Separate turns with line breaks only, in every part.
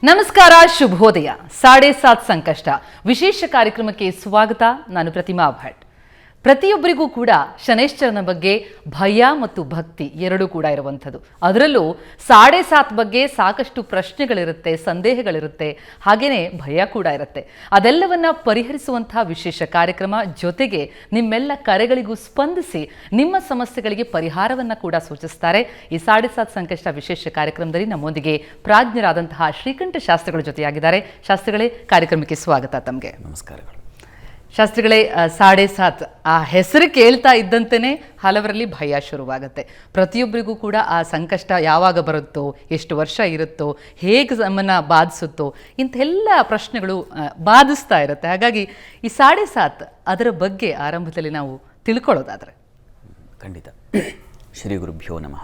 ನಮಸ್ಕಾರ, ಶುಭೋದಯ. 7:30 ಸಂಕಷ್ಟ ವಿಶೇಷ ಕಾರ್ಯಕ್ರಮಕ್ಕೆ ಸ್ವಾಗತ. ನಾನು ಪ್ರತಿಮಾ ಭಟ್. ಪ್ರತಿಯೊಬ್ಬರಿಗೂ ಕೂಡ ಶನೈಶ್ಚರನ ಬಗ್ಗೆ ಭಯ ಮತ್ತು ಭಕ್ತಿ ಎರಡೂ ಕೂಡ ಇರುವಂಥದ್ದು. ಅದರಲ್ಲೂ 7:30 ಬಗ್ಗೆ ಸಾಕಷ್ಟು ಪ್ರಶ್ನೆಗಳಿರುತ್ತೆ, ಸಂದೇಹಗಳಿರುತ್ತೆ, ಹಾಗೆಯೇ ಭಯ ಕೂಡ ಇರುತ್ತೆ. ಅದೆಲ್ಲವನ್ನ ಪರಿಹರಿಸುವಂತಹ ವಿಶೇಷ ಕಾರ್ಯಕ್ರಮ, ಜೊತೆಗೆ ನಿಮ್ಮೆಲ್ಲ ಕರೆಗಳಿಗೂ ಸ್ಪಂದಿಸಿ ನಿಮ್ಮ ಸಮಸ್ಯೆಗಳಿಗೆ ಪರಿಹಾರವನ್ನು ಕೂಡ ಸೂಚಿಸ್ತಾರೆ. ಈ 7:30 ಸಂಕಷ್ಟ ವಿಶೇಷ ಕಾರ್ಯಕ್ರಮದಲ್ಲಿ ನಮ್ಮೊಂದಿಗೆ ಪ್ರಾಜ್ಞರಾದಂತಹ ಶ್ರೀಕಂಠ ಶಾಸ್ತ್ರಿಗಳ ಜೊತೆಯಾಗಿದ್ದಾರೆ. ಶಾಸ್ತ್ರಿಗಳೇ, ಕಾರ್ಯಕ್ರಮಕ್ಕೆ ಸ್ವಾಗತ ತಮಗೆ.
ನಮಸ್ಕಾರಗಳು.
ಶಾಸ್ತ್ರಿಗಳೇ, 7:30 ಆ ಹೆಸರು ಕೇಳ್ತಾ ಇದ್ದಂತೆಯೇ ಹಲವರಲ್ಲಿ ಭಯ ಶುರುವಾಗುತ್ತೆ. ಪ್ರತಿಯೊಬ್ಬರಿಗೂ ಕೂಡ ಆ ಸಂಕಷ್ಟ ಯಾವಾಗ ಬರುತ್ತೋ, ಎಷ್ಟು ವರ್ಷ ಇರುತ್ತೋ, ಹೇಗೆ ನಮ್ಮನ್ನು ಬಾಧಿಸುತ್ತೋ, ಇಂಥೆಲ್ಲ ಪ್ರಶ್ನೆಗಳು ಬಾಧಿಸ್ತಾ ಇರುತ್ತೆ. ಹಾಗಾಗಿ ಈ 7:30 ಅದರ ಬಗ್ಗೆ ಆರಂಭದಲ್ಲಿ ನಾವು ತಿಳ್ಕೊಳ್ಳೋದಾದರೆ.
ಖಂಡಿತ. ಶ್ರೀ ಗುರುಭ್ಯೋ ನಮಃ.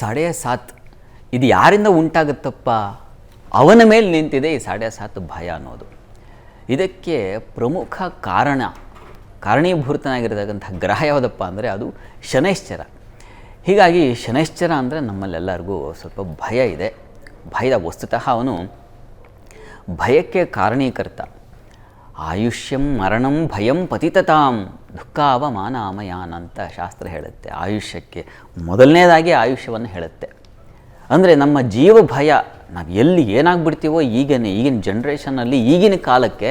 7:30 ಇದು ಯಾರಿಂದ ಉಂಟಾಗುತ್ತಪ್ಪ, ಅವನ ಮೇಲೆ ನಿಂತಿದೆ ಈ 7:30 ಭಯ ಅನ್ನೋದು. ಇದಕ್ಕೆ ಪ್ರಮುಖ ಕಾರಣೀಭೂತನಾಗಿರತಕ್ಕಂಥ ಗ್ರಹ ಯಾವುದಪ್ಪ ಅಂದರೆ ಅದು ಶನೈಶ್ಚರ. ಹೀಗಾಗಿ ಶನೈಶ್ಚರ ಅಂದರೆ ನಮ್ಮಲ್ಲೆಲ್ಲರಿಗೂ ಸ್ವಲ್ಪ ಭಯ ಇದೆ. ಭಯದ ವಸ್ತುತಃ ಅವನು ಭಯಕ್ಕೆ ಕಾರಣೀಕರ್ತ. ಆಯುಷ್ಯಂ ಮರಣಂ ಭಯಂ ಪತಿತತಾಂ ದುಃಖಾವಮಾನಾಮಯಾನ್ ಅಂತ ಶಾಸ್ತ್ರ ಹೇಳುತ್ತೆ. ಆಯುಷ್ಯಕ್ಕೆ ಮೊದಲನೇದಾಗಿ ಆಯುಷ್ಯವನ್ನು ಹೇಳುತ್ತೆ. ಅಂದರೆ ನಮ್ಮ ಜೀವ ಭಯ, ನಾವು ಎಲ್ಲಿ ಏನಾಗ್ಬಿಡ್ತೀವೋ ಈಗಿನ ಜನ್ರೇಷನ್ನಲ್ಲಿ, ಈಗಿನ ಕಾಲಕ್ಕೆ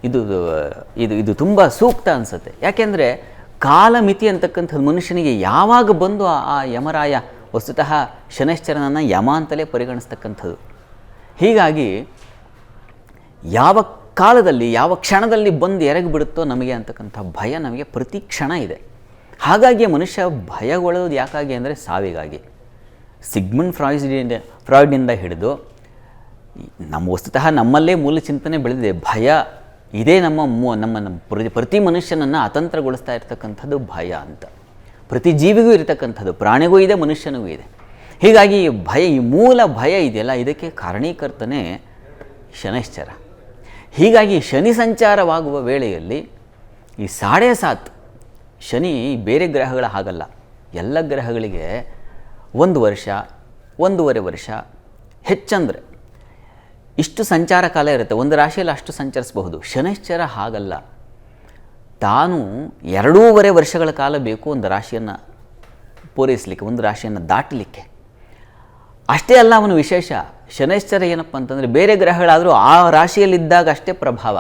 ಇದು ಇದು ಇದು ತುಂಬ ಸೂಕ್ತ ಅನಿಸುತ್ತೆ. ಯಾಕೆಂದರೆ ಕಾಲಮಿತಿ ಅಂತಕ್ಕಂಥದ್ದು ಮನುಷ್ಯನಿಗೆ ಯಾವಾಗ ಬಂದು ಆ ಯಮರಾಯ, ವಸ್ತುತಃ ಶನೈಶ್ಚರನನ್ನು ಯಮ ಅಂತಲೇ ಪರಿಗಣಿಸ್ತಕ್ಕಂಥದ್ದು. ಹೀಗಾಗಿ ಯಾವ ಕಾಲದಲ್ಲಿ, ಯಾವ ಕ್ಷಣದಲ್ಲಿ ಬಂದು ಎರಗಿಬಿಡುತ್ತೋ ನಮಗೆ ಅಂತಕ್ಕಂಥ ಭಯ ನಮಗೆ ಪ್ರತಿ ಕ್ಷಣ ಇದೆ. ಮನುಷ್ಯ ಭಯಗೊಳ್ಳೋದು ಯಾಕಾಗಿ ಅಂದರೆ ಸಾವಿಗಾಗಿ. ಸಿಗ್ಮಂಡ್ ಫ್ರಾಯ್ಡ್ನಿಂದ ಹಿಡಿದು ನಮ್ಮ ವಸ್ತುತಃ ನಮ್ಮಲ್ಲೇ ಮೂಲ ಚಿಂತನೆ ಬೆಳೆದಿದೆ. ಭಯ ಇದೇ ನಮ್ಮ ಪ್ರತಿ ಮನುಷ್ಯನನ್ನು ಅತಂತ್ರಗೊಳಿಸ್ತಾ ಇರ್ತಕ್ಕಂಥದ್ದು ಭಯ ಅಂತ. ಪ್ರತಿ ಜೀವಿಗೂ ಇರತಕ್ಕಂಥದ್ದು, ಪ್ರಾಣಿಗೂ ಇದೆ, ಮನುಷ್ಯನಿಗೂ ಇದೆ. ಹೀಗಾಗಿ ಭಯ, ಈ ಮೂಲ ಭಯ ಇದೆಯಲ್ಲ, ಇದಕ್ಕೆ ಕಾರಣೀಕರ್ತನೇ ಶನೈಶ್ಚರ. ಹೀಗಾಗಿ ಶನಿ ಸಂಚಾರವಾಗುವ ವೇಳೆಯಲ್ಲಿ ಈ 7:30 ಶನಿ ಬೇರೆ ಗ್ರಹಗಳ ಹಾಗಲ್ಲ. ಎಲ್ಲ ಗ್ರಹಗಳಿಗೆ 1 ವರ್ಷ, 1.5 ವರ್ಷ, ಹೆಚ್ಚಂದರೆ ಇಷ್ಟು ಸಂಚಾರ ಕಾಲ ಇರುತ್ತೆ. ಒಂದು ರಾಶಿಯಲ್ಲಿ ಅಷ್ಟು ಸಂಚರಿಸಬಹುದು. ಶನೈಶ್ಚರ ಹಾಗಲ್ಲ. ತಾನು 2.5 ವರ್ಷಗಳ ಕಾಲ ಬೇಕು ಒಂದು ರಾಶಿಯನ್ನು ಪೂರೈಸಲಿಕ್ಕೆ, ಒಂದು ರಾಶಿಯನ್ನು ದಾಟಲಿಕ್ಕೆ. ಅಷ್ಟೇ ಅಲ್ಲ, ಅವನು ವಿಶೇಷ. ಶನೈಶ್ಚರ ಏನಪ್ಪ ಅಂತಂದರೆ, ಬೇರೆ ಗ್ರಹಗಳಾದರೂ ಆ ರಾಶಿಯಲ್ಲಿದ್ದಾಗ ಅಷ್ಟೇ ಪ್ರಭಾವ,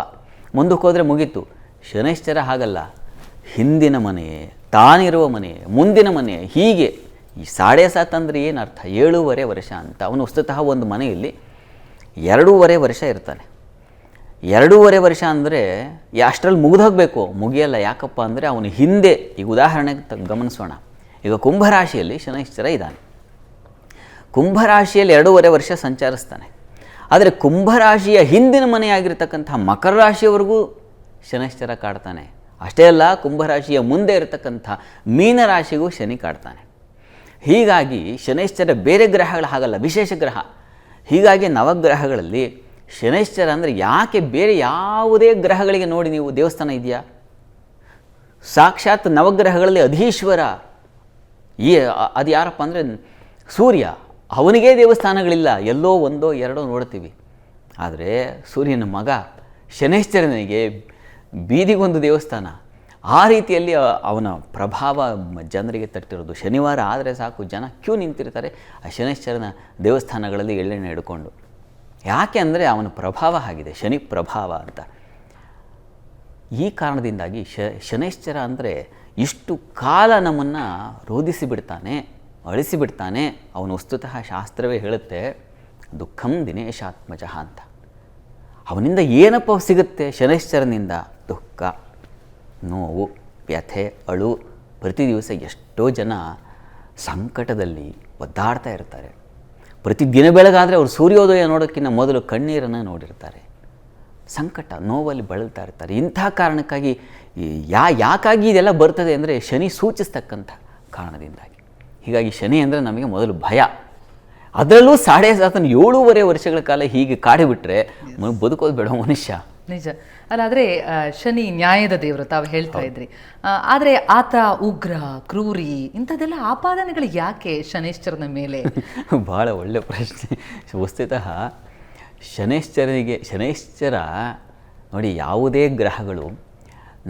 ಮುಂದಕ್ಕೆ ಹೋದರೆ ಮುಗೀತು. ಶನೈಶ್ಚರ ಹಾಗಲ್ಲ. ಹಿಂದಿನ ಮನೆ, ತಾನಿರುವ ಮನೆ, ಮುಂದಿನ ಮನೆ, ಹೀಗೆ. ಈ 7:30 ಅಂದರೆ ಏನರ್ಥ? 7.5 ವರ್ಷ ಅಂತ. ಅವನು ವಸ್ತುತಃ ಒಂದು ಮನೆಯಲ್ಲಿ 2.5 ವರ್ಷ ಇರ್ತಾನೆ. 2.5 ವರ್ಷ ಅಂದರೆ ಅಷ್ಟರಲ್ಲಿ ಮುಗಿದೋಗಬೇಕು, ಮುಗಿಯಲ್ಲ. ಯಾಕಪ್ಪ ಅಂದರೆ ಅವನು ಹಿಂದೆ, ಈಗ ಉದಾಹರಣೆಗೆ ಗಮನಿಸೋಣ. ಈಗ ಕುಂಭರಾಶಿಯಲ್ಲಿ ಶನೈಶ್ಚರ ಇದ್ದಾನೆ. ಕುಂಭರಾಶಿಯಲ್ಲಿ 2.5 ವರ್ಷ ಸಂಚರಿಸ್ತಾನೆ. ಆದರೆ ಕುಂಭರಾಶಿಯ ಹಿಂದಿನ ಮನೆಯಾಗಿರ್ತಕ್ಕಂಥ ಮಕರ ರಾಶಿಯವರೆಗೂ ಶನೈಶ್ಚರ ಕಾಡ್ತಾನೆ. ಅಷ್ಟೇ ಅಲ್ಲ, ಕುಂಭರಾಶಿಯ ಮುಂದೆ ಇರತಕ್ಕಂಥ ಮೀನರಾಶಿಗೂ ಶನಿ ಕಾಡ್ತಾನೆ. ಹೀಗಾಗಿ ಶನೈಶ್ಚರ ಬೇರೆ ಗ್ರಹಗಳ ಹಾಗಲ್ಲ, ವಿಶೇಷ ಗ್ರಹ. ಹೀಗಾಗಿ ನವಗ್ರಹಗಳಲ್ಲಿ ಶನೈಶ್ಚರ ಅಂದರೆ ಯಾಕೆ, ಬೇರೆ ಯಾವುದೇ ಗ್ರಹಗಳಿಗೆ ನೋಡಿ ನೀವು ದೇವಸ್ಥಾನ ಇದೆಯಾ? ಸಾಕ್ಷಾತ್ ನವಗ್ರಹಗಳಲ್ಲಿ ಅಧೀಶ್ವರ ಅದು ಯಾರಪ್ಪ ಅಂದರೆ ಸೂರ್ಯ. ಅವನಿಗೇ ದೇವಸ್ಥಾನಗಳಿಲ್ಲ, ಎಲ್ಲೋ 1 2 ನೋಡ್ತೀವಿ. ಆದರೆ ಸೂರ್ಯನ ಮಗ ಶನೈಶ್ಚರನಿಗೆ ಬೀದಿಗೊಂದು ದೇವಸ್ಥಾನ. ಆ ರೀತಿಯಲ್ಲಿ ಅವನ ಪ್ರಭಾವ ಜನರಿಗೆ ತಟ್ಟಿರೋದು. ಶನಿವಾರ ಆದರೆ ಸಾಕು, ಜನ ಕ್ಯೂ ನಿಂತಿರ್ತಾರೆ ಆ ಶನೈಶ್ಚರನ ದೇವಸ್ಥಾನಗಳಲ್ಲಿ ಎಳ್ಳೆಣ್ಣೆ ಹಿಡ್ಕೊಂಡು. ಯಾಕೆ ಅಂದರೆ ಅವನ ಪ್ರಭಾವ ಆಗಿದೆ, ಶನಿ ಪ್ರಭಾವ ಅಂತ. ಈ ಕಾರಣದಿಂದಾಗಿ ಶನೈಶ್ಚರ ಅಂದರೆ ಇಷ್ಟು ಕಾಲ ನಮ್ಮನ್ನು ರೋಧಿಸಿಬಿಡ್ತಾನೆ, ಅಳಿಸಿಬಿಡ್ತಾನೆ. ಅವನು ವಸ್ತುತಃ ಶಾಸ್ತ್ರವೇ ಹೇಳುತ್ತೆ, ದುಃಖಂ ದಿನೇಶಾತ್ಮಜ ಅಂತ. ಅವನಿಂದ ಏನಪ್ಪ ಸಿಗುತ್ತೆ? ಶನೈಶ್ಚರನಿಂದ ದುಃಖ, ನೋವು, ವ್ಯಥೆ, ಅಳು. ಪ್ರತಿ ದಿವಸ ಎಷ್ಟೋ ಜನ ಸಂಕಟದಲ್ಲಿ ಒದ್ದಾಡ್ತಾ ಇರ್ತಾರೆ. ಪ್ರತಿ ದಿನ ಬೆಳಗಾದರೆ ಅವರು ಸೂರ್ಯೋದಯ ನೋಡೋಕ್ಕಿಂತ ಮೊದಲು ಕಣ್ಣೀರನ್ನು ನೋಡಿರ್ತಾರೆ. ಸಂಕಟ, ನೋವಲ್ಲಿ ಬಳಲ್ತಾ ಇರ್ತಾರೆ. ಇಂಥ ಕಾರಣಕ್ಕಾಗಿ ಯಾಕಾಗಿ ಇದೆಲ್ಲ ಬರ್ತದೆ ಅಂದರೆ ಶನಿ ಸೂಚಿಸ್ತಕ್ಕಂಥ ಕಾರಣದಿಂದಾಗಿ. ಹೀಗಾಗಿ ಶನಿ ಅಂದರೆ ನಮಗೆ ಮೊದಲು ಭಯ. ಅದರಲ್ಲೂ 7.30 7.5 ವರ್ಷಗಳ ಕಾಲ ಹೀಗೆ ಕಾಡಿಬಿಟ್ರೆ ಬದುಕೋದು ಬೇಡ ಮನುಷ್ಯ.
ನಿಜ ಅಲ್ಲ. ಆದರೆ ಶನಿ ನ್ಯಾಯದ ದೇವರು ತಾವು ಹೇಳ್ತಾ ಇದ್ರಿ. ಆದರೆ ಆತ ಉಗ್ರ, ಕ್ರೂರಿ, ಇಂಥದ್ದೆಲ್ಲ ಆಪಾದನೆಗಳು ಯಾಕೆ ಶನೈಶ್ಚರನ ಮೇಲೆ?
ಭಾಳ ಒಳ್ಳೆ ಪ್ರಶ್ನೆ. ವಸ್ತುತಃ ಶನೈಶ್ಚರ ನೋಡಿ, ಯಾವುದೇ ಗ್ರಹಗಳು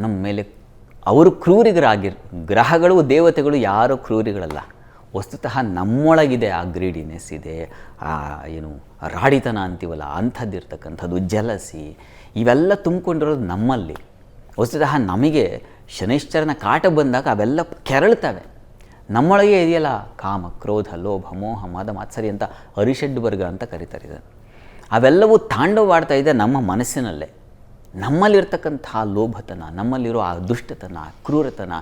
ನಮ್ಮ ಮೇಲೆ ಅವರು ಗ್ರಹಗಳು ದೇವತೆಗಳು ಯಾರೂ ಕ್ರೂರಿಗಳಲ್ಲ. ವಸ್ತುತಃ ನಮ್ಮೊಳಗಿದೆ ಆ ಗ್ರೀಡಿನೆಸ್ ಇದೆ, ಆ ಏನು ರಾಡಿತನ ಅಂತೀವಲ್ಲ ಅಂಥದ್ದಿರ್ತಕ್ಕಂಥದ್ದು, ಜಲಸಿ, ಇವೆಲ್ಲ ತುಂಬಿಕೊಂಡಿರೋದು ನಮ್ಮಲ್ಲಿ. ವಸ್ತುತಃ ನಮಗೆ ಶನೈಶ್ಚರನ ಕಾಟ ಬಂದಾಗ ಅವೆಲ್ಲ ಕೆರಳ್ತವೆ. ನಮ್ಮೊಳಗೆ ಇದೆಯಲ್ಲ ಕಾಮ, ಕ್ರೋಧ, ಲೋಭ, ಮೋಹ, ಮದ, ಮಾತ್ಸರ್ಯ ಅಂತ ಅರಿಷಡ್ ವರ್ಗ ಅಂತ ಕರೀತಾರೆ ಇದನ್ನು. ಅವೆಲ್ಲವೂ ತಾಂಡವಾಡ್ತಾ ಇದೆ ನಮ್ಮ ಮನಸ್ಸಿನಲ್ಲೇ. ನಮ್ಮಲ್ಲಿರ್ತಕ್ಕಂಥ ಲೋಭತನ, ನಮ್ಮಲ್ಲಿರೋ ಆ ದುಷ್ಟತನ, ಕ್ರೂರತನ,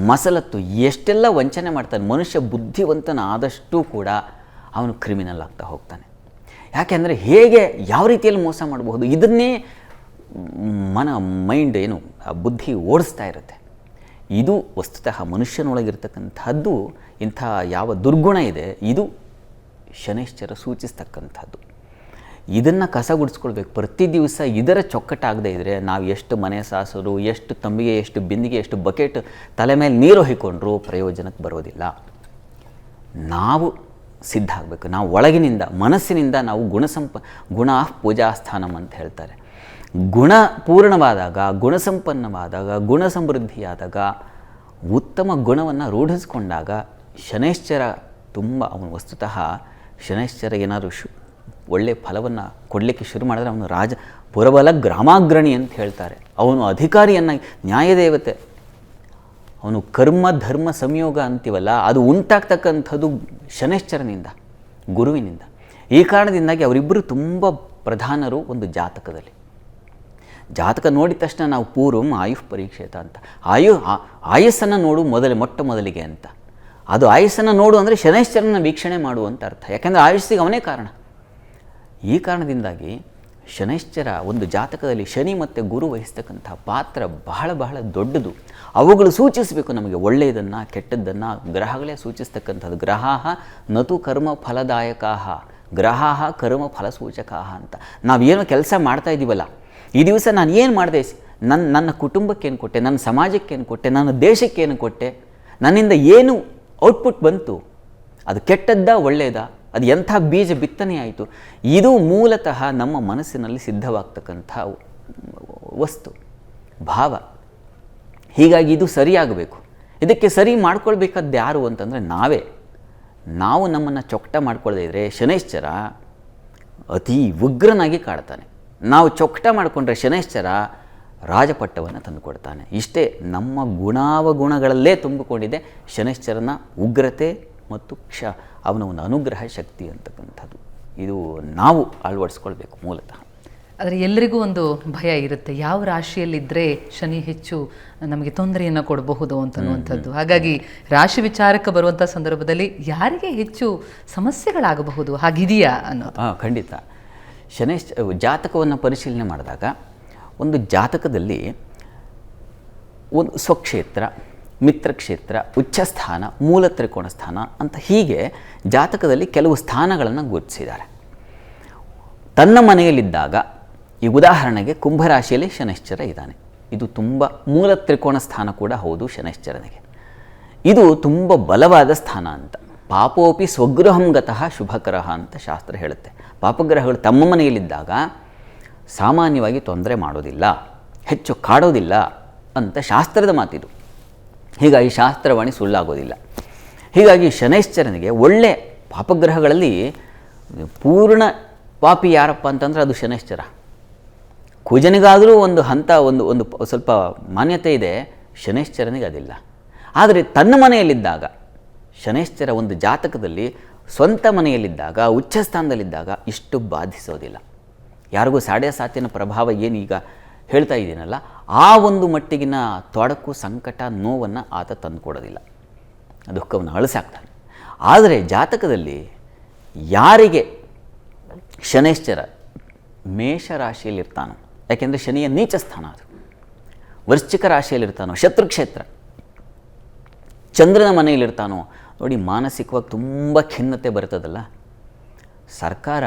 ಮಸಲತ್ತು, ಎಷ್ಟೆಲ್ಲ ವಂಚನೆ ಮಾಡ್ತಾನೆ ಮನುಷ್ಯ. ಬುದ್ಧಿವಂತನ ಆದಷ್ಟು ಕೂಡ ಅವನು ಕ್ರಿಮಿನಲ್ ಆಗ್ತಾ ಹೋಗ್ತಾನೆ. ಯಾಕೆಂದರೆ ಹೇಗೆ ಯಾವ ರೀತಿಯಲ್ಲಿ ಮೋಸ ಮಾಡಬಹುದು ಇದನ್ನೇ ಮೈಂಡ್ ಏನು ಬುದ್ಧಿ ಓಡಿಸ್ತಾ ಇರುತ್ತೆ. ಇದು ವಸ್ತುತಃ ಮನುಷ್ಯನೊಳಗಿರ್ತಕ್ಕಂಥದ್ದು. ಇಂಥ ಯಾವ ದುರ್ಗುಣ ಇದೆ ಇದು ಶನೈಶ್ಚರ ಸೂಚಿಸ್ತಕ್ಕಂಥದ್ದು. ಇದನ್ನು ಕಸಗುಡಿಸ್ಕೊಳ್ಬೇಕು ಪ್ರತಿ ದಿವಸ. ಇದರ ಚೊಕ್ಕಟ್ಟಾಗದೇ ಇದ್ದರೆ ನಾವು ಎಷ್ಟು ಮನೆ ಸಾಸರು, ಎಷ್ಟು ತಂಬಿಗೆ, ಎಷ್ಟು ಬಿಂದಿಗೆ, ಎಷ್ಟು ಬಕೆಟ್ ತಲೆ ಮೇಲೆ ನೀರು ಹೊಯ್ಕೊಂಡ್ರೂ ಪ್ರಯೋಜನಕ್ಕೆ ಬರೋದಿಲ್ಲ. ನಾವು ಸಿದ್ಧ ಆಗಬೇಕು. ನಾವು ಒಳಗಿನಿಂದ, ಮನಸ್ಸಿನಿಂದ ನಾವು ಗುಣ ಪೂಜಾಸ್ಥಾನಂ ಅಂತ ಹೇಳ್ತಾರೆ. ಗುಣ ಪೂರ್ಣವಾದಾಗ, ಗುಣಸಂಪನ್ನವಾದಾಗ, ಗುಣ ಸಮೃದ್ಧಿಯಾದಾಗ, ಉತ್ತಮ ಗುಣವನ್ನು ರೂಢಿಸ್ಕೊಂಡಾಗ ಶನೈಶ್ಚರ ತುಂಬ ಅವನು ವಸ್ತುತಃ ಶನೈಶ್ಚರ ಏನಾದರೂ ಒಳ್ಳೆಯ ಫಲವನ್ನು ಕೊಡಲಿಕ್ಕೆ ಶುರು ಮಾಡಿದ್ರೆ ಅವನು ಪುರಬಲ ಗ್ರಾಮಾಗ್ರಣಿ ಅಂತ ಹೇಳ್ತಾರೆ. ಅವನು ಅಧಿಕಾರಿಯನ್ನಾಗಿ, ನ್ಯಾಯದೇವತೆ, ಅವನು ಕರ್ಮ ಧರ್ಮ ಸಂಯೋಗ ಅಂತೀವಲ್ಲ ಅದು ಉಂಟಾಗ್ತಕ್ಕಂಥದ್ದು ಶನೈಶ್ಚರನಿಂದ, ಗುರುವಿನಿಂದ. ಈ ಕಾರಣದಿಂದಾಗಿ ಅವರಿಬ್ಬರು ತುಂಬ ಪ್ರಧಾನರು ಒಂದು ಜಾತಕದಲ್ಲಿ. ಜಾತಕ ನೋಡಿದ ತಕ್ಷಣ ನಾವು ಪೂರ್ವಂ ಆಯುಃ ಪರೀಕ್ಷೇತ ಅಂತ, ಆಯಸ್ಸನ್ನು ನೋಡು ಮೊಟ್ಟ ಮೊದಲಿಗೆ ಅಂತ. ಅದು ಆಯಸ್ಸನ್ನು ನೋಡು ಅಂದರೆ ಶನೈಶ್ಚರನ ವೀಕ್ಷಣೆ ಮಾಡುವಂಥ ಅರ್ಥ. ಯಾಕೆಂದರೆ ಆಯುಷ್ಸಿಗೆ ಅವನೇ ಕಾರಣ. ಈ ಕಾರಣದಿಂದಾಗಿ ಶನೈಶ್ಚರ ಒಂದು ಜಾತಕದಲ್ಲಿ ಶನಿ ಮತ್ತು ಗುರು ವಹಿಸ್ತಕ್ಕಂಥ ಪಾತ್ರ ಬಹಳ ಬಹಳ ದೊಡ್ಡದು. ಅವುಗಳು ಸೂಚಿಸಬೇಕು ನಮಗೆ ಒಳ್ಳೆಯದನ್ನು ಕೆಟ್ಟದ್ದನ್ನು. ಗ್ರಹಗಳೇ ಸೂಚಿಸ್ತಕ್ಕಂಥದ್ದು. ಗ್ರಹಾಹ ನತು ಕರ್ಮ ಫಲದಾಯಕಾಹ, ಗ್ರಹಾಹ ಕರ್ಮ ಫಲಸೂಚಕಾಹ ಅಂತ. ನಾವೇನೋ ಕೆಲಸ ಮಾಡ್ತಾ ಇದ್ದೀವಲ್ಲ, ಈ ದಿವಸ ನಾನು ಏನು ಮಾಡಿದೆ, ನನ್ನ ಕುಟುಂಬಕ್ಕೇನು ಕೊಟ್ಟೆ, ನನ್ನ ಸಮಾಜಕ್ಕೇನು ಕೊಟ್ಟೆ, ನನ್ನ ದೇಶಕ್ಕೇನು ಕೊಟ್ಟೆ, ನನ್ನಿಂದ ಏನು ಔಟ್ಪುಟ್ ಬಂತು, ಅದು ಕೆಟ್ಟದ್ದ ಒಳ್ಳೆಯದ, ಅದು ಎಂಥ ಬೀಜ ಬಿತ್ತನೆ ಆಯಿತು, ಇದು ಮೂಲತಃ ನಮ್ಮ ಮನಸ್ಸಿನಲ್ಲಿ ಸಿದ್ಧವಾಗ್ತಕ್ಕಂಥ ವಸ್ತು, ಭಾವ. ಹೀಗಾಗಿ ಇದು ಸರಿಯಾಗಬೇಕು. ಇದಕ್ಕೆ ಸರಿ ಮಾಡ್ಕೊಳ್ಬೇಕಾದ್ದು ಯಾರು ಅಂತಂದರೆ ನಾವು ನಮ್ಮನ್ನು ಚೊಕ್ಟ ಮಾಡ್ಕೊಳ್ಳದೇ ಇದ್ದರೆ ಶನೈಶ್ಚರ ಅತಿ ಉಗ್ರನಾಗಿ ಕಾಡ್ತಾನೆ. ನಾವು ಚೊಕ್ಟ ಮಾಡಿಕೊಂಡ್ರೆ ಶನೈಶ್ಚರ ರಾಜಪಟ್ಟವನ್ನು ತಂದುಕೊಡ್ತಾನೆ. ಇಷ್ಟೇ ನಮ್ಮ ಗುಣಾವಗುಣಗಳಲ್ಲೇ ತುಂಬಿಕೊಂಡಿದೆ ಶನೈಶ್ಚರನ ಉಗ್ರತೆ ಮತ್ತು ಅವನ ಒಂದು ಅನುಗ್ರಹ ಶಕ್ತಿ ಅಂತಕ್ಕಂಥದ್ದು. ಇದು ನಾವು ಅಳವಡಿಸ್ಕೊಳ್ಬೇಕು ಮೂಲತಃ.
ಆದರೆ ಎಲ್ಲರಿಗೂ ಒಂದು ಭಯ ಇರುತ್ತೆ, ಯಾವ ರಾಶಿಯಲ್ಲಿದ್ದರೆ ಶನಿ ಹೆಚ್ಚು ನಮಗೆ ತೊಂದರೆಯನ್ನು ಕೊಡಬಹುದು ಅಂತನ್ನುವಂಥದ್ದು. ಹಾಗಾಗಿ ರಾಶಿ ವಿಚಾರಕ್ಕೆ ಬರುವಂಥ ಸಂದರ್ಭದಲ್ಲಿ ಯಾರಿಗೆ ಹೆಚ್ಚು ಸಮಸ್ಯೆಗಳಾಗಬಹುದು, ಹಾಗಿದೆಯಾ ಅನ್ನೋದು?
ಖಂಡಿತ. ಜಾತಕವನ್ನು ಪರಿಶೀಲನೆ ಮಾಡಿದಾಗ ಒಂದು ಜಾತಕದಲ್ಲಿ ಒಂದು ಸ್ವಕ್ಷೇತ್ರ, ಮಿತ್ರಕ್ಷೇತ್ರ, ಉಚ್ಚಸ್ಥಾನ, ಮೂಲ ತ್ರಿಕೋಣ ಸ್ಥಾನ ಅಂತ ಹೀಗೆ ಜಾತಕದಲ್ಲಿ ಕೆಲವು ಸ್ಥಾನಗಳನ್ನು ಗುರುತಿಸಿದ್ದಾರೆ. ತನ್ನ ಮನೆಯಲ್ಲಿದ್ದಾಗ, ಈ ಉದಾಹರಣೆಗೆ ಕುಂಭರಾಶಿಯಲ್ಲಿ ಶನೈಶ್ಚರ ಇದ್ದಾನೆ. ಇದು ತುಂಬ ಮೂಲ ತ್ರಿಕೋಣ ಸ್ಥಾನ ಕೂಡ ಹೌದು ಶನೈಶ್ಚರನಿಗೆ. ಇದು ತುಂಬ ಬಲವಾದ ಸ್ಥಾನ ಅಂತ. ಪಾಪೋಪಿ ಸ್ವಗೃಹಂ ಗತಃ ಶುಭಕರಃ ಅಂತ ಶಾಸ್ತ್ರ ಹೇಳುತ್ತೆ. ಪಾಪಗ್ರಹಗಳು ತಮ್ಮ ಮನೆಯಲ್ಲಿದ್ದಾಗ ಸಾಮಾನ್ಯವಾಗಿ ತೊಂದರೆ ಮಾಡೋದಿಲ್ಲ, ಹೆಚ್ಚು ಕಾಡೋದಿಲ್ಲ ಅಂತ ಶಾಸ್ತ್ರದ ಮಾತಿದು. ಹೀಗಾಗಿ ಶಾಸ್ತ್ರವಾಣಿ ಸುಳ್ಳಾಗೋದಿಲ್ಲ. ಹೀಗಾಗಿ ಶನೈಶ್ಚರನಿಗೆ ಒಳ್ಳೆ ಪಾಪಗ್ರಹಗಳಲ್ಲಿ ಪೂರ್ಣ ಪಾಪಿ ಯಾರಪ್ಪ ಅಂತಂದರೆ ಅದು ಶನೈಶ್ಚರ. ಕುಜನಿಗಾದರೂ ಒಂದು ಹಂತ ಒಂದು ಸ್ವಲ್ಪ ಮಾನ್ಯತೆ ಇದೆ, ಶನೈಶ್ಚರನಿಗೆ ಅದಿಲ್ಲ. ಆದರೆ ತನ್ನ ಮನೆಯಲ್ಲಿದ್ದಾಗ ಶನೈಶ್ಚರ ಒಂದು ಜಾತಕದಲ್ಲಿ ಸ್ವಂತ ಮನೆಯಲ್ಲಿದ್ದಾಗ, ಉಚ್ಚಸ್ಥಾನದಲ್ಲಿದ್ದಾಗ ಇಷ್ಟು ಬಾಧಿಸೋದಿಲ್ಲ. ಯಾರಿಗೂ ಸಾಡೆ ಸಾತಿನ ಪ್ರಭಾವ ಏನು ಈಗ ಹೇಳ್ತಾ ಇದ್ದೀನಲ್ಲ, ಆ ಒಂದು ಮಟ್ಟಿಗಿನ ತೊಡಕು, ಸಂಕಟ, ನೋವನ್ನು ಆತ ತಂದುಕೊಡೋದಿಲ್ಲ, ದುಃಖವನ್ನು ಅಳಿಸಾಕ್ತಾನೆ. ಆದರೆ ಜಾತಕದಲ್ಲಿ ಯಾರಿಗೆ ಶನೈಶ್ಚರ ಮೇಷರಾಶಿಯಲ್ಲಿರ್ತಾನೋ, ಯಾಕೆಂದರೆ ಶನಿಯ ನೀಚ ಸ್ಥಾನ ಅದು, ವೃಶ್ಚಿಕ ರಾಶಿಯಲ್ಲಿರ್ತಾನೋ, ಶತ್ರುಕ್ಷೇತ್ರ, ಚಂದ್ರನ ಮನೆಯಲ್ಲಿರ್ತಾನೋ, ನೋಡಿ ಮಾನಸಿಕವಾಗಿ ತುಂಬ ಖಿನ್ನತೆ ಬರ್ತದಲ್ಲ. ಸರ್ಕಾರ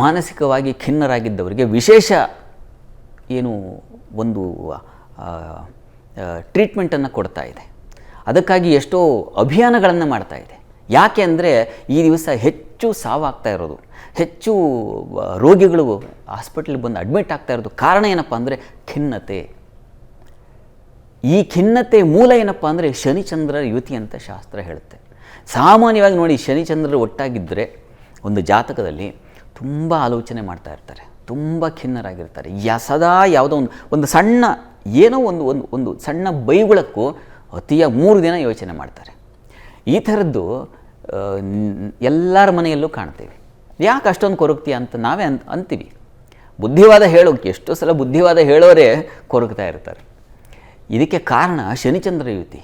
ಮಾನಸಿಕವಾಗಿ ಖಿನ್ನರಾಗಿದ್ದವರಿಗೆ ವಿಶೇಷ ಏನು ಒಂದು ಟ್ರೀಟ್ಮೆಂಟನ್ನು ಕೊಡ್ತಾ ಇದೆ. ಅದಕ್ಕಾಗಿ ಎಷ್ಟೋ ಅಭಿಯಾನಗಳನ್ನು ಮಾಡ್ತಾ ಇದೆ. ಯಾಕೆ ಅಂದರೆ ಈ ದಿವಸ ಹೆಚ್ಚು ಸಾವಾಗ್ತಾ ಇರೋದು, ಹೆಚ್ಚು ರೋಗಿಗಳು ಹಾಸ್ಪಿಟ್ಲಿಗೆ ಬಂದು ಅಡ್ಮಿಟ್ ಆಗ್ತಾ ಇರೋದು ಕಾರಣ ಏನಪ್ಪ ಅಂದರೆ ಖಿನ್ನತೆ. ಈ ಖಿನ್ನತೆ ಮೂಲ ಏನಪ್ಪ ಅಂದರೆ ಶನಿಚಂದ್ರ ಯುತಿ ಅಂತ ಶಾಸ್ತ್ರ ಹೇಳುತ್ತೆ. ಸಾಮಾನ್ಯವಾಗಿ ನೋಡಿ, ಶನಿಚಂದ್ರರು ಒಟ್ಟಾಗಿದ್ದರೆ ಒಂದು ಜಾತಕದಲ್ಲಿ ತುಂಬ ಆಲೋಚನೆ ಮಾಡ್ತಾ ಇರ್ತಾರೆ, ತುಂಬ ಖಿನ್ನರಾಗಿರ್ತಾರೆ. ಸದಾ ಯಾವುದೋ ಒಂದು ಸಣ್ಣ ಏನೋ ಒಂದು ಸಣ್ಣ ಬೈಗುಳಕ್ಕೂ ಅತಿಯ 3 ದಿನ ಯೋಚನೆ ಮಾಡ್ತಾರೆ. ಈ ಥರದ್ದು ಎಲ್ಲರ ಮನೆಯಲ್ಲೂ ಕಾಣ್ತೀವಿ. ಯಾಕೆ ಅಷ್ಟೊಂದು ಕೊರಗ್ತೀಯ ಅಂತ ನಾವೇ ಅಂತೀವಿ. ಬುದ್ಧಿವಾದ ಹೇಳೋಕ್ಕೆ ಎಷ್ಟೋ ಸಲ ಬುದ್ಧಿವಾದ ಹೇಳೋರೇ ಕೊರಗ್ತಾ ಇರ್ತಾರೆ. ಇದಕ್ಕೆ ಕಾರಣ ಶನಿಚಂದ್ರ ಯುತಿ.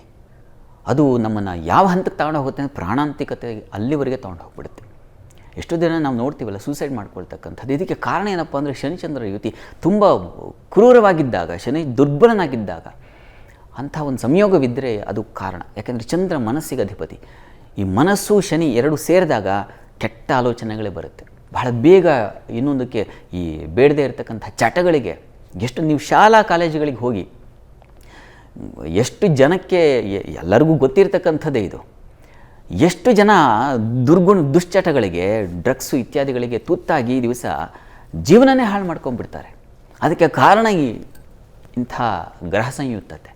ಅದು ನಮ್ಮನ್ನು ಯಾವ ಹಂತಕ್ಕೆ ತಗೊಂಡು ಹೋಗುತ್ತೆ ಅಂದರೆ ಪ್ರಾಣಾಂತಿಕತೆ ಅಲ್ಲಿವರೆಗೆ ತೊಗೊಂಡು ಹೋಗ್ಬಿಡುತ್ತೆ. ಎಷ್ಟೋ ದಿನ ನಾವು ನೋಡ್ತೀವಲ್ಲ ಸೂಸೈಡ್ ಮಾಡ್ಕೊಳ್ತಕ್ಕಂಥದ್ದು. ಇದಕ್ಕೆ ಕಾರಣ ಏನಪ್ಪ ಅಂದರೆ ಶನಿಚಂದ್ರ ಯುತಿ ತುಂಬ ಕ್ರೂರವಾಗಿದ್ದಾಗ, ಶನಿ ದುರ್ಬಲನಾಗಿದ್ದಾಗ ಅಂಥ ಒಂದು ಸಂಯೋಗವಿದ್ದರೆ ಅದು ಕಾರಣ. ಯಾಕೆಂದರೆ ಚಂದ್ರ ಮನಸ್ಸಿಗೆ ಅಧಿಪತಿ. ಈ ಮನಸ್ಸು ಶನಿ ಎರಡು ಸೇರಿದಾಗ ಕೆಟ್ಟ ಆಲೋಚನೆಗಳೇ ಬರುತ್ತೆ. ಬಹಳ ಬೇಗ ಇನ್ನೊಂದಕ್ಕೆ ಈ ಬೇಡದೇ ಇರತಕ್ಕಂಥ ಚಟಗಳಿಗೆ, ಎಷ್ಟು ನೀವು ಶಾಲಾ ಕಾಲೇಜುಗಳಿಗೆ ಹೋಗಿ ಎಷ್ಟು ಜನಕ್ಕೆ ಎಲ್ಲರಿಗೂ ಗೊತ್ತಿರತಕ್ಕಂಥದ್ದೇ ಇದು, ಎಷ್ಟು ಜನ ದುಶ್ಚಟಗಳಿಗೆ, ಡ್ರಗ್ಸು ಇತ್ಯಾದಿಗಳಿಗೆ ತುತ್ತಾಗಿ ಈ ದಿವಸ ಜೀವನನೇ ಹಾಳು ಮಾಡ್ಕೊಂಡ್ಬಿಡ್ತಾರೆ. ಅದಕ್ಕೆ ಕಾರಣ ಇಂಥ ಗ್ರಹ ಸಂಯುಕ್ತತೆ.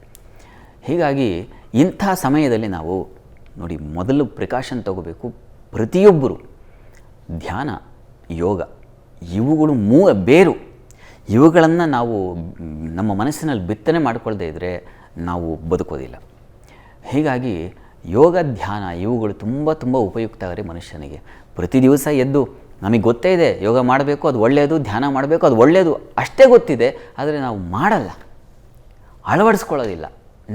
ಹೀಗಾಗಿ ಇಂಥ ಸಮಯದಲ್ಲಿ ನಾವು ನೋಡಿ ಮೊದಲು ಪ್ರಿಕಾಷನ್ ತಗೋಬೇಕು. ಪ್ರತಿಯೊಬ್ಬರು ಧ್ಯಾನ, ಯೋಗ ಇವುಗಳು ಬೇರು. ಇವುಗಳನ್ನು ನಾವು ನಮ್ಮ ಮನಸ್ಸಿನಲ್ಲಿ ಬಿತ್ತನೆ ಮಾಡಿಕೊಳ್ಳದೇ ಇದ್ದರೆ ನಾವು ಬದುಕೋದಿಲ್ಲ. ಹೀಗಾಗಿ ಯೋಗ, ಧ್ಯಾನ ಇವುಗಳು ತುಂಬ ತುಂಬ ಉಪಯುಕ್ತ ಆಗಲಿ ಮನುಷ್ಯನಿಗೆ. ಪ್ರತಿ ದಿವಸ ಎದ್ದು ನಮಗೆ ಗೊತ್ತೇ ಇದೆ ಯೋಗ ಮಾಡಬೇಕು, ಅದು ಒಳ್ಳೆಯದು, ಧ್ಯಾನ ಮಾಡಬೇಕು, ಅದು ಒಳ್ಳೆಯದು, ಅಷ್ಟೇ ಗೊತ್ತಿದೆ. ಆದರೆ ನಾವು ಮಾಡಲ್ಲ, ಅಳವಡಿಸ್ಕೊಳ್ಳೋದಿಲ್ಲ,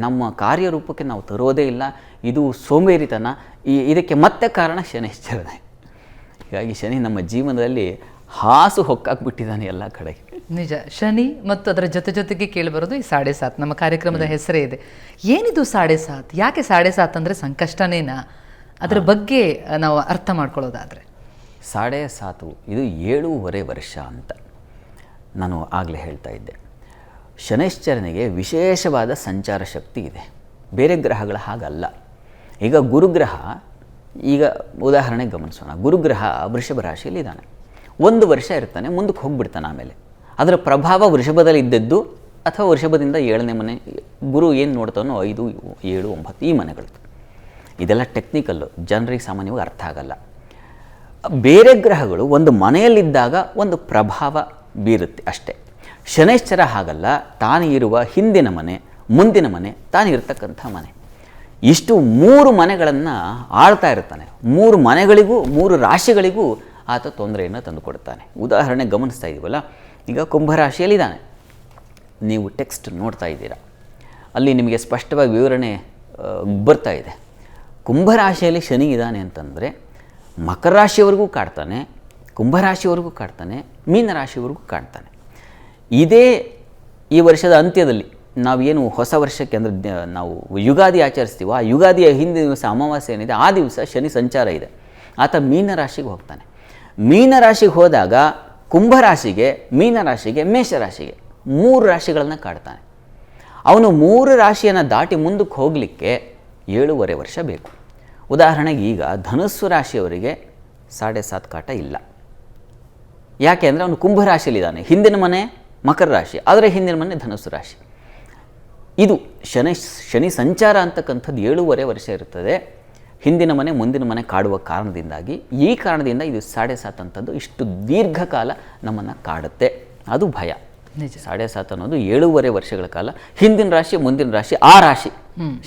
ನಮ್ಮ ಕಾರ್ಯರೂಪಕ್ಕೆ ನಾವು ತರೋದೇ ಇಲ್ಲ. ಇದು ಸೋಂಬೇರಿತನ. ಇದಕ್ಕೆ ಮತ್ತೆ ಕಾರಣ ಶನಿಶ್ಚರನೇ. ಹೀಗಾಗಿ ಶನಿ ನಮ್ಮ ಜೀವನದಲ್ಲಿ ಹಾಸು ಹೊಕ್ಕಾಕ್ಬಿಟ್ಟಿದ್ದಾನೆ ಎಲ್ಲ ಕಡೆಗೆ.
ನಿಜ. ಶನಿ ಮತ್ತು ಅದರ ಜೊತೆಗೆ ಕೇಳಿಬರೋದು ಈ 7.5. ನಮ್ಮ ಕಾರ್ಯಕ್ರಮದ ಹೆಸರೇ ಇದೆ. ಏನಿದು 7.5? ಯಾಕೆ 7.5 ಅಂದರೆ ಸಂಕಷ್ಟನೇನಾ? ಅದರ ಬಗ್ಗೆ ನಾವು ಅರ್ಥ ಮಾಡ್ಕೊಳ್ಳೋದಾದರೆ
7.5 ಇದು 7.5 ವರ್ಷ ಅಂತ ನಾನು ಆಗಲೇ ಹೇಳ್ತಾ ಇದ್ದೆ. ಶನೈಶ್ಚರನಿಗೆ ವಿಶೇಷವಾದ ಸಂಚಾರ ಶಕ್ತಿ ಇದೆ, ಬೇರೆ ಗ್ರಹಗಳ ಹಾಗಲ್ಲ. ಈಗ ಗುರುಗ್ರಹ, ಈಗ ಉದಾಹರಣೆಗೆ ಗಮನಿಸೋಣ. ಗುರುಗ್ರಹ ವೃಷಭ ರಾಶಿಯಲ್ಲಿ ಇದ್ದಾನೆ, 1 ವರ್ಷ ಇರ್ತಾನೆ, ಮುಂದಕ್ಕೆ ಹೋಗ್ಬಿಡ್ತಾನೆ. ಆಮೇಲೆ ಅದರ ಪ್ರಭಾವ ವೃಷಭದಲ್ಲಿ ಇದ್ದದ್ದು ಅಥವಾ ವೃಷಭದಿಂದ 7ನೇ ಮನೆ ಗುರು ಏನು ನೋಡ್ತಾನೋ 5, 7, 9 ಈ ಮನೆಗಳು. ಇದೆಲ್ಲ ಟೆಕ್ನಿಕಲ್ಲು, ಜನರಿಗೆ ಸಾಮಾನ್ಯವಾಗಿ ಅರ್ಥ ಆಗಲ್ಲ. ಬೇರೆ ಗ್ರಹಗಳು ಒಂದು ಮನೆಯಲ್ಲಿದ್ದಾಗ ಒಂದು ಪ್ರಭಾವ ಬೀರುತ್ತೆ ಅಷ್ಟೇ. ಶನೈಶ್ಚರ ಹಾಗಲ್ಲ, ತಾನು ಇರುವ ಹಿಂದಿನ ಮನೆ, ಮುಂದಿನ ಮನೆ, ತಾನು ಇರತಕ್ಕಂಥ ಮನೆ, ಇಷ್ಟು 3 ಮನೆಗಳನ್ನು ಆಳ್ತಾ ಇರ್ತಾನೆ. 3 ಮನೆಗಳಿಗೂ 3 ರಾಶಿಗಳಿಗೂ ಆತ ತೊಂದರೆಯನ್ನು ತಂದುಕೊಡ್ತಾನೆ. ಉದಾಹರಣೆ ಗಮನಿಸ್ತಾ ಇದ್ದೀವಲ್ಲ, ಈಗ ಕುಂಭರಾಶಿಯಲ್ಲಿದ್ದಾನೆ, ನೀವು ಟೆಕ್ಸ್ಟ್ ನೋಡ್ತಾ ಇದ್ದೀರಾ, ಅಲ್ಲಿ ನಿಮಗೆ ಸ್ಪಷ್ಟವಾಗಿ ವಿವರಣೆ ಬರ್ತಾ ಇದೆ. ಕುಂಭರಾಶಿಯಲ್ಲಿ ಶನಿ ಇದ್ದಾನೆ ಅಂತಂದರೆ ಮಕರ ರಾಶಿಯವರೆಗೂ ಕಾಡ್ತಾನೆ, ಕುಂಭರಾಶಿಯವರೆಗೂ ಕಾಡ್ತಾನೆ, ಮೀನರಾಶಿಯವರೆಗೂ ಕಾಡ್ತಾನೆ. ಇದೇ ಈ ವರ್ಷದ ಅಂತ್ಯದಲ್ಲಿ ನಾವೇನು ಹೊಸ ವರ್ಷಕ್ಕೆ ಅಂದರೆ ನಾವು ಯುಗಾದಿ ಆಚರಿಸ್ತೀವೋ, ಆ ಯುಗಾದಿಯ ಹಿಂದಿನ ದಿವಸ ಅಮಾವಾಸ್ಯೆ ಏನಿದೆ, ಆ ದಿವಸ ಶನಿ ಸಂಚಾರ ಇದೆ. ಆತ ಮೀನರಾಶಿಗೆ ಹೋಗ್ತಾನೆ. ಮೀನರಾಶಿಗೆ ಹೋದಾಗ ಕುಂಭರಾಶಿಗೆ, ಮೀನರಾಶಿಗೆ, ಮೇಷರಾಶಿಗೆ 3 ರಾಶಿಗಳನ್ನು ಕಾಡ್ತಾನೆ. ಅವನು 3 ರಾಶಿಯನ್ನು ದಾಟಿ ಮುಂದಕ್ಕೆ ಹೋಗಲಿಕ್ಕೆ 7.5 ವರ್ಷ ಬೇಕು. ಉದಾಹರಣೆಗೆ ಈಗ ಧನುಸ್ಸು ರಾಶಿಯವರಿಗೆ 7.5 ಕಾಟ ಇಲ್ಲ. ಯಾಕೆ ಅಂದರೆ ಅವನು ಕುಂಭರಾಶಿಯಲ್ಲಿದ್ದಾನೆ, ಹಿಂದಿನ ಮನೆ ಮಕರ ರಾಶಿ, ಆದರೆ ಹಿಂದಿನ ಮನೆ ಧನುಸ್ಸು ರಾಶಿ. ಇದು ಶನಿ ಸಂಚಾರ ಅಂತಕ್ಕಂಥದ್ದು 7.5 ವರ್ಷ ಇರ್ತದೆ. ಹಿಂದಿನ ಮನೆ ಮುಂದಿನ ಮನೆ ಕಾಡುವ ಕಾರಣದಿಂದಾಗಿ, ಈ ಕಾರಣದಿಂದ ಇದು 7.5 ಅಂತದ್ದು ಇಷ್ಟು ದೀರ್ಘಕಾಲ ನಮ್ಮನ್ನು ಕಾಡುತ್ತೆ. ಅದು ಭಯ.
ನಿಜ.
7.5 ಅನ್ನೋದು 7.5 ವರ್ಷಗಳ ಕಾಲ. ಹಿಂದಿನ ರಾಶಿ, ಮುಂದಿನ ರಾಶಿ, ಆ ರಾಶಿ,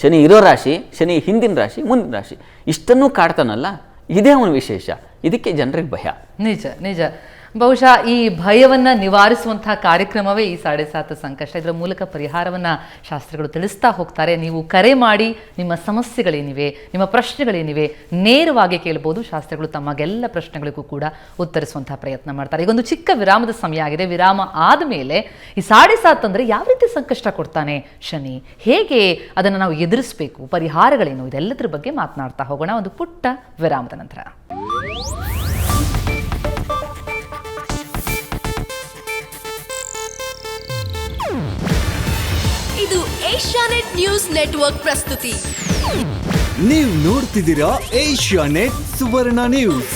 ಶನಿ ಇರೋ ರಾಶಿ, ಶನಿ ಹಿಂದಿನ ರಾಶಿ, ಮುಂದಿನ ರಾಶಿ, ಇಷ್ಟನ್ನೂ ಕಾಡ್ತಾನಲ್ಲ, ಇದೇ ಅವನ ವಿಶೇಷ. ಇದಕ್ಕೆ ಜನರಿಗೆ ಭಯ.
ನಿಜ ನಿಜ. ಬಹುಶಃ ಈ ಭಯವನ್ನು ನಿವಾರಿಸುವಂತಹ ಕಾರ್ಯಕ್ರಮವೇ ಈ 7.5 ಸಂಕಷ್ಟ. ಇದರ ಮೂಲಕ ಪರಿಹಾರವನ್ನು ಶಾಸ್ತ್ರಿಗಳು ತಿಳಿಸ್ತಾ ಹೋಗ್ತಾರೆ. ನೀವು ಕರೆ ಮಾಡಿ ನಿಮ್ಮ ಸಮಸ್ಯೆಗಳೇನಿವೆ, ನಿಮ್ಮ ಪ್ರಶ್ನೆಗಳೇನಿವೆ ನೇರವಾಗಿ ಕೇಳ್ಬೋದು. ಶಾಸ್ತ್ರಿಗಳು ತಮಗೆಲ್ಲ ಪ್ರಶ್ನೆಗಳಿಗೂ ಕೂಡ ಉತ್ತರಿಸುವಂತಹ ಪ್ರಯತ್ನ ಮಾಡ್ತಾರೆ. ಈಗೊಂದು ಚಿಕ್ಕ ವಿರಾಮದ ಸಮಯ ಆಗಿದೆ. ವಿರಾಮ ಆದಮೇಲೆ ಈ 7.5 ಅಂದರೆ ಯಾವ ರೀತಿ ಸಂಕಷ್ಟ ಕೊಡ್ತಾನೆ ಶನಿ, ಹೇಗೆ ಅದನ್ನು ನಾವು ಎದುರಿಸಬೇಕು, ಪರಿಹಾರಗಳೇನು, ಇದೆಲ್ಲದರ ಬಗ್ಗೆ ಮಾತನಾಡ್ತಾ ಹೋಗೋಣ ಒಂದು ಪುಟ್ಟ ವಿರಾಮದ ನಂತರ.
ಇದು ಏಷ್ಯಾನೆಟ್ ನ್ಯೂಸ್ ನೆಟ್ವರ್ಕ್ ಪ್ರಸ್ತುತಿ.
ನೀವು ನೋಡ್ತಿದ್ದೀರಾ ಏಷ್ಯಾನೆಟ್ ಸುವರ್ಣ ನ್ಯೂಸ್.